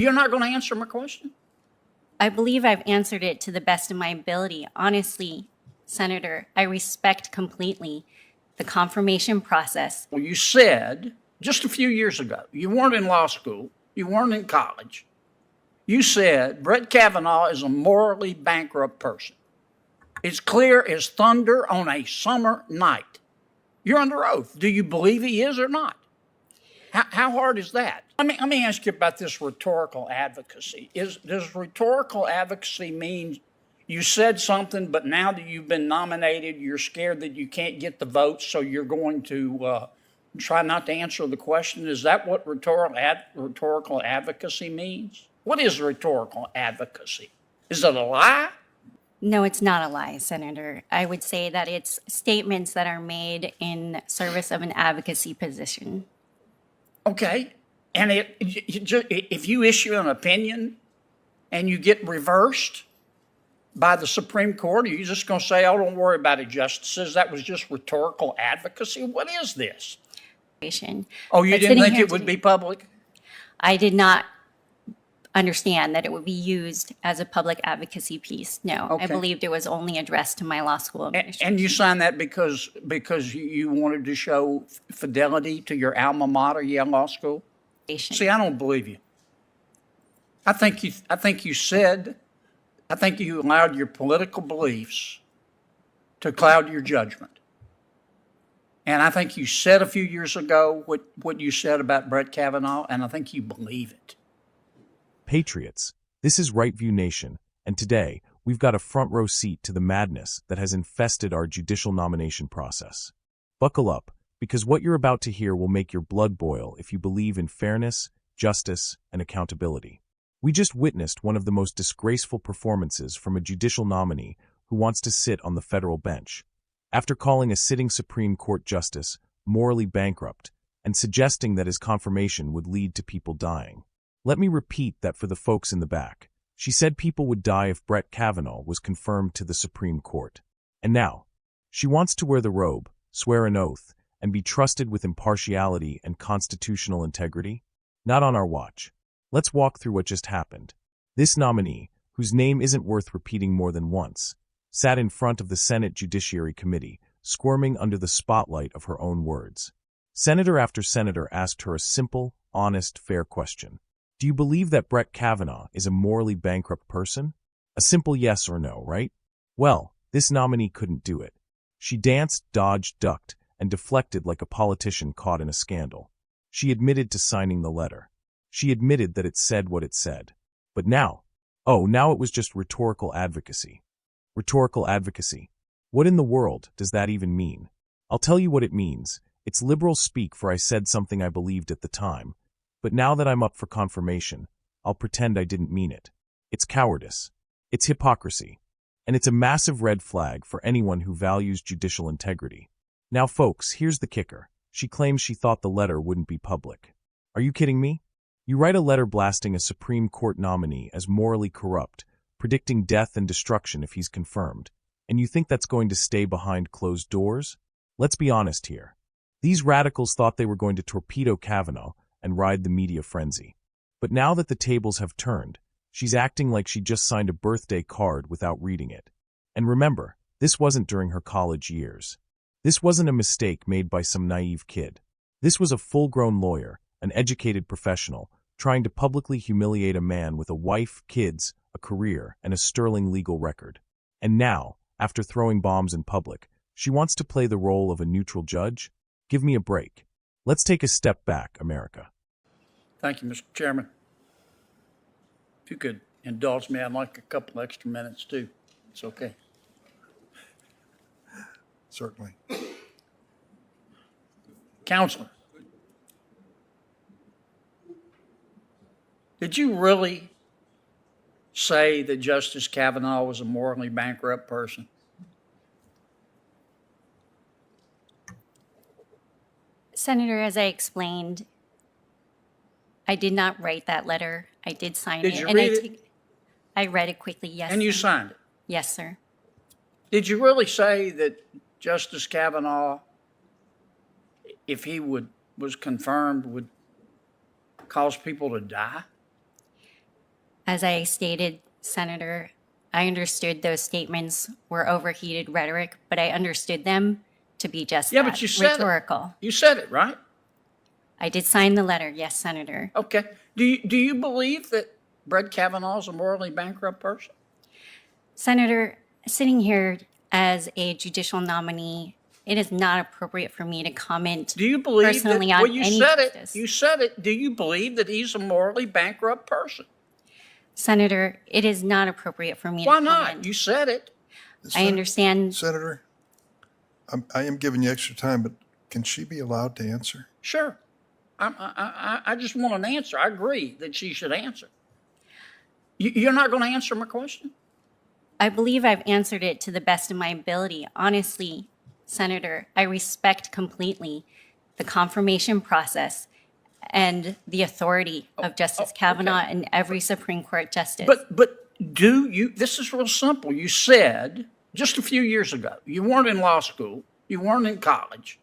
You're not going to answer my question? I believe I've answered it to the best of my ability. Honestly, Senator, I respect completely the confirmation process. Well, you said just a few years ago, you weren't in law school, you weren't in college. You said Brett Kavanaugh is a morally bankrupt person. It's clear as thunder on a summer night. You're under oath. Do you believe he is or not? How hard is that? Let me ask you about this rhetorical advocacy. Does rhetorical advocacy mean you said something, but now that you've been nominated, you're scared that you can't get the votes, so you're going to try not to answer the question? Is that what rhetorical advocacy means? What is rhetorical advocacy? Is it a lie? No, it's not a lie, Senator. I would say that it's statements that are made in service of an advocacy position. Okay. And if you issue an opinion and you get reversed by the Supreme Court, are you just going to say, oh, don't worry about it, justices, that was just rhetorical advocacy? What is this? Oh, you didn't think it would be public? I did not understand that it would be used as a public advocacy piece. No, okay. I believed it was only addressed to my law school administration. And you signed that because you wanted to show fidelity to your alma mater, Yale Law School? See, I don't believe you. I think you allowed your political beliefs to cloud your judgment. And I think you said a few years ago what you said about Brett Kavanaugh, and I think you believe it. Patriots, this is Right View Nation, and today we've got a front row seat to the madness that has infested our judicial nomination process. Buckle up, because what you're about to hear will make your blood boil if you believe in fairness, justice, and accountability. We just witnessed one of the most disgraceful performances from a judicial nominee who wants to sit on the federal bench, after calling a sitting Supreme Court justice morally bankrupt and suggesting that his confirmation would lead to people dying. Let me repeat that for the folks in the back. She said people would die if Brett Kavanaugh was confirmed to the Supreme Court. And now, she wants to wear the robe, swear an oath, and be trusted with impartiality and constitutional integrity? Not on our watch. Let's walk through what just happened. This nominee, whose name isn't worth repeating more than once, sat in front of the Senate Judiciary Committee, squirming under the spotlight of her own words. Senator after senator asked her a simple, honest, fair question. Do you believe that Brett Kavanaugh is a morally bankrupt person? A simple yes or no, right? Well, this nominee couldn't do it. She danced, dodged, ducked, and deflected like a politician caught in a scandal. She admitted to signing the letter. She admitted that it said what it said. But now it was just rhetorical advocacy. Rhetorical advocacy. What in the world does that even mean? I'll tell you what it means. It's liberal speak for I said something I believed at the time. But now that I'm up for confirmation, I'll pretend I didn't mean it. It's cowardice. It's hypocrisy. And it's a massive red flag for anyone who values judicial integrity. Now, folks, here's the kicker. She claims she thought the letter wouldn't be public. Are you kidding me? You write a letter blasting a Supreme Court nominee as morally corrupt, predicting death and destruction if he's confirmed, and you think that's going to stay behind closed doors? Let's be honest here. These radicals thought they were going to torpedo Kavanaugh and ride the media frenzy. But now that the tables have turned, she's acting like she just signed a birthday card without reading it. And remember, this wasn't during her college years. This wasn't a mistake made by some naive kid. This was a full-grown lawyer, an educated professional, trying to publicly humiliate a man with a wife, kids, a career, and a sterling legal record. And now, after throwing bombs in public, she wants to play the role of a neutral judge? Give me a break. Let's take a step back, America. Thank you, Mr. Chairman. If you could indulge me, I'd like a couple extra minutes, too. It's okay. Certainly. Counselor, did you really say that Justice Kavanaugh was a morally bankrupt person? Senator, as I explained, I did not write that letter. I did sign it. Did you read it? I read it quickly, yes. And you signed it? Yes, sir. Did you really say that Justice Kavanaugh, if he was confirmed, would cause people to die? As I stated, Senator, I understood those statements were overheated rhetoric, but I understood them to be just Yeah, that, but you said rhetorical. it. You said it, right? I did sign the letter, yes, Senator. Okay. Do you believe that Brett Kavanaugh is a morally bankrupt person? Senator, sitting here as a judicial nominee, it is not appropriate for me to comment Do you believe that? personally on Well, you any said justice. it. You said it. Do you believe that he's a morally bankrupt person? Senator, it is not appropriate for me Why to not? comment. You said it. I understand. Senator, I am giving you extra time, but can she be allowed to answer? Sure. I just want an answer. I agree that she should answer. You're not going to answer my question? I believe I've answered it to the best of my ability. Honestly, Senator, I respect completely the confirmation process and the authority of Justice Kavanaugh and every Supreme Court justice. But do you, this is real simple. You said just a few years ago, you weren't in law school, you weren't in college.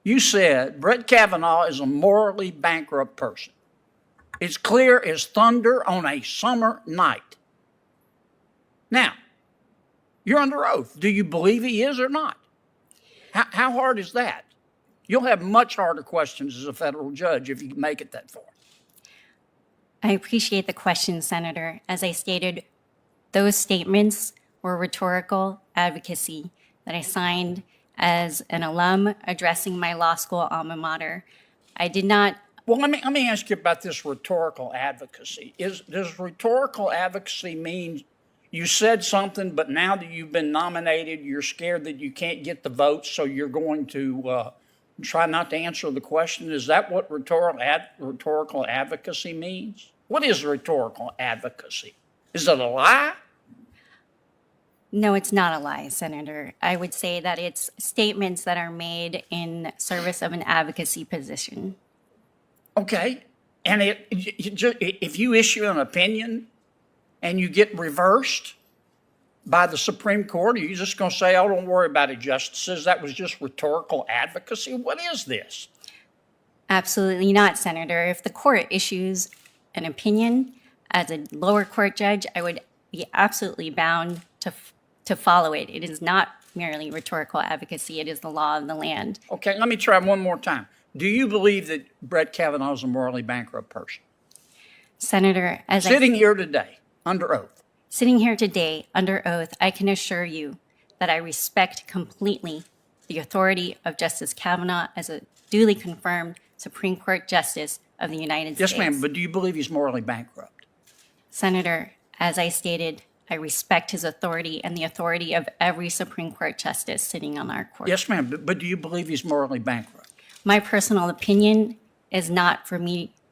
You said Brett Kavanaugh is a morally bankrupt person. It's clear as thunder on a summer night. Now, you're under oath. Do you believe he is or not? How hard is that? You'll have much harder questions as a federal judge if you can make it that far. I appreciate the question, Senator. As I stated, those statements were rhetorical advocacy that I signed as an alum addressing my law school alma mater. I did not. Well, let me ask you about this rhetorical advocacy. Does rhetorical advocacy mean you said something, but now that you've been nominated, you're scared that you can't get the votes, so you're going to try not to answer the question? Is that what rhetorical advocacy means? What is rhetorical advocacy? Is it a lie? No, it's not a lie, Senator. I would say that it's statements that are made in service of an advocacy position. Okay. And if you issue an opinion and you get reversed by the Supreme Court, are you just going to say, oh, don't worry about it, justices, that was just rhetorical advocacy? What is this? Absolutely not, Senator. If the court issues an opinion as a lower court judge, I would be absolutely bound to follow it. It is not merely rhetorical advocacy. It is the law of the land. Okay, let me try one more time. Do you believe that Brett Kavanaugh is a morally bankrupt person? Senator, as Sitting here today, under oath. Sitting here today under oath, I can assure you that I respect completely the authority of Justice Kavanaugh as a duly confirmed Supreme Court Justice of the United States. Yes, ma'am, but do you believe he's morally bankrupt? Senator, as I stated, I respect his authority and the authority of every Supreme Court Justice sitting on our court. Yes, ma'am, but do you believe he's morally bankrupt? My personal opinion is not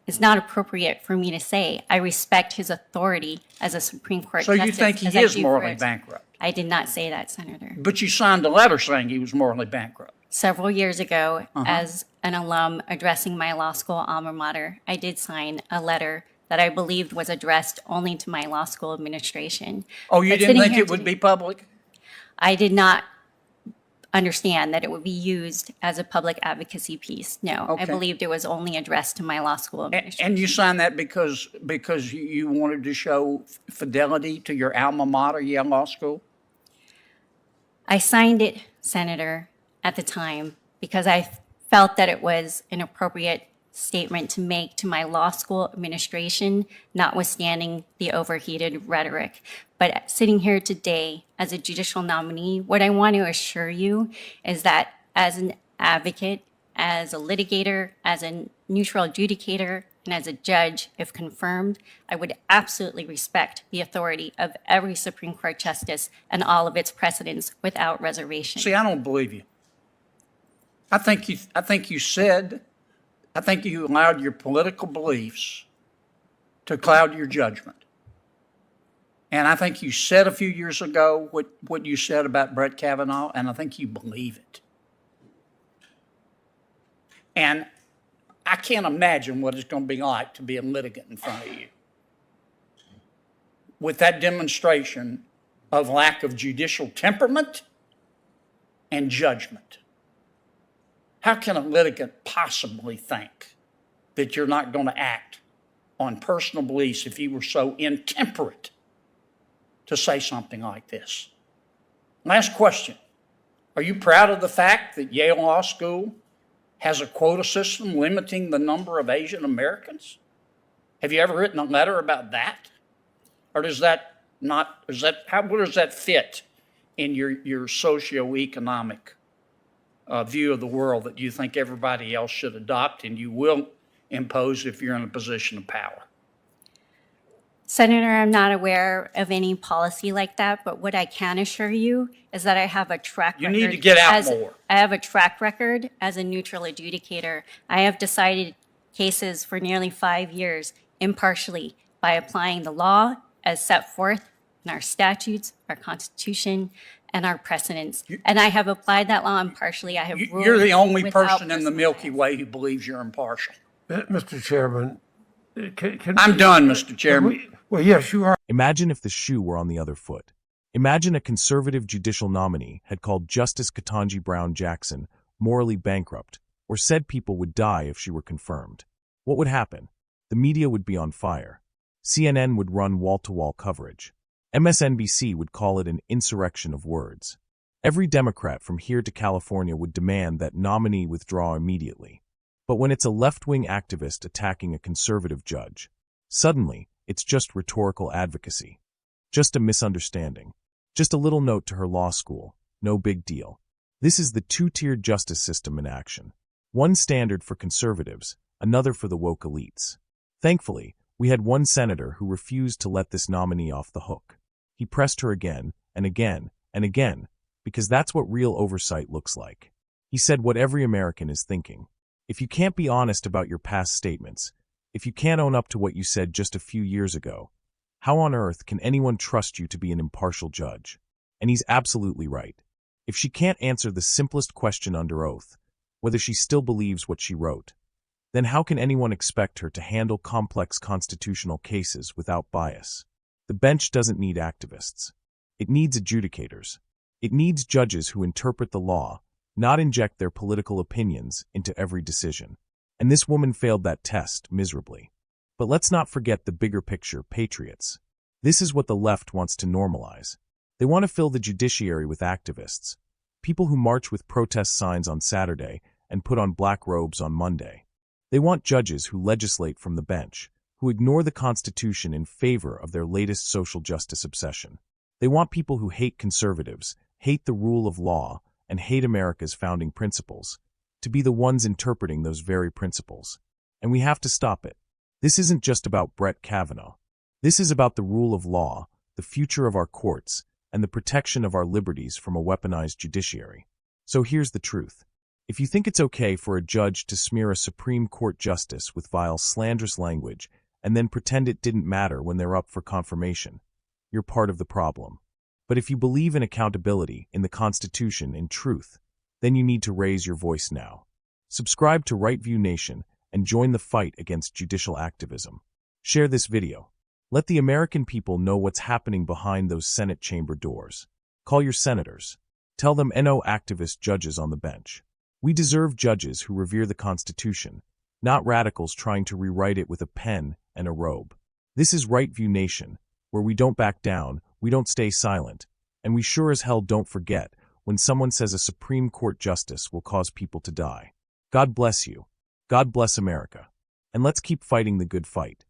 appropriate for me to say. I respect his authority as a Supreme Court So justice. you think he as I is do morally for- bankrupt? I did not say that, Senator. But you signed a letter saying he was morally bankrupt. Several years ago, as an alum addressing my law school alma mater, I did sign a letter that I believed was addressed only to my law school administration. Oh, you But didn't sitting think here it would today- be public? I did not understand that it would be used as a public advocacy piece. No, I Okay. believed it was only addressed to my law school administration. And you signed that because you wanted to show fidelity to your alma mater, Yale Law School? I signed it, Senator, at the time because I felt that it was an appropriate statement to make to my law school administration, notwithstanding the overheated rhetoric. But sitting here today as a judicial nominee, what I want to assure you is that as an advocate, as a litigator, as a neutral adjudicator, and as a judge, if confirmed, I would absolutely respect the authority of every Supreme Court justice and all of its precedents without reservation. See, I don't believe you. I think you allowed your political beliefs to cloud your judgment. And I think you said a few years ago what you said about Brett Kavanaugh, and I think you believe it. And I can't imagine what it's going to be like to be a litigant in front of you with that demonstration of lack of judicial temperament and judgment. How can a litigant possibly think that you're not going to act on personal beliefs if you were so intemperate to say something like this. Last question. Are you proud of the fact that Yale Law School has a quota system limiting the number of Asian Americans? Have you ever written a letter about that? Or does that not, where does that fit in your socioeconomic view of the world that you think everybody else should adopt and you will impose if you're in a position of power? Senator, I'm not aware of any policy like that, but what I can assure you is that I have a track record. You need to get out more. I have a track record as a neutral adjudicator. I have decided cases for nearly 5 years impartially by applying the law as set forth in our statutes, our Constitution, and our precedents. And I have applied that law impartially. I have ruled You're the only without person in the personal Milky bias. Way who believes you're impartial. Mr. Chairman, I'm done, Mr. Chairman. Well, yes, you are. Imagine if the shoe were on the other foot. Imagine a conservative judicial nominee had called Justice Ketanji Brown Jackson morally bankrupt, or said people would die if she were confirmed. What would happen? The media would be on fire. CNN would run wall-to-wall coverage. MSNBC would call it an insurrection of words. Every Democrat from here to California would demand that nominee withdraw immediately. But when it's a left-wing activist attacking a conservative judge, suddenly it's just rhetorical advocacy. Just a misunderstanding. Just a little note to her law school. No big deal. This is the two-tiered justice system in action. One standard for conservatives, another for the woke elites. Thankfully, we had one senator who refused to let this nominee off the hook. He pressed her again and again and again, because that's what real oversight looks like. He said what every American is thinking. If you can't be honest about your past statements, if you can't own up to what you said just a few years ago, how on earth can anyone trust you to be an impartial judge? And he's absolutely right. If she can't answer the simplest question under oath, whether she still believes what she wrote, then how can anyone expect her to handle complex constitutional cases without bias? The bench doesn't need activists. It needs adjudicators. It needs judges who interpret the law, not inject their political opinions into every decision. And this woman failed that test miserably. But let's not forget the bigger picture, patriots. This is what the left wants to normalize. They want to fill the judiciary with activists, people who march with protest signs on Saturday and put on black robes on Monday. They want judges who legislate from the bench, who ignore the Constitution in favor of their latest social justice obsession. They want people who hate conservatives, hate the rule of law, and hate America's founding principles, to be the ones interpreting those very principles. And we have to stop it. This isn't just about Brett Kavanaugh. This is about the rule of law, the future of our courts, and the protection of our liberties from a weaponized judiciary. So here's the truth. If you think it's okay for a judge to smear a Supreme Court justice with vile, slanderous language and then pretend it didn't matter when they're up for confirmation, you're part of the problem. But if you believe in accountability, in the Constitution, in truth, then you need to raise your voice now. Subscribe to Right View Nation and join the fight against judicial activism. Share this video. Let the American people know what's happening behind those Senate chamber doors. Call your senators. Tell them no activist judges on the bench. We deserve judges who revere the Constitution, not radicals trying to rewrite it with a pen and a robe. This is Right View Nation, where we don't back down, we don't stay silent, and we sure as hell don't forget when someone says a Supreme Court justice will cause people to die. God bless you. God bless America. And let's keep fighting the good fight.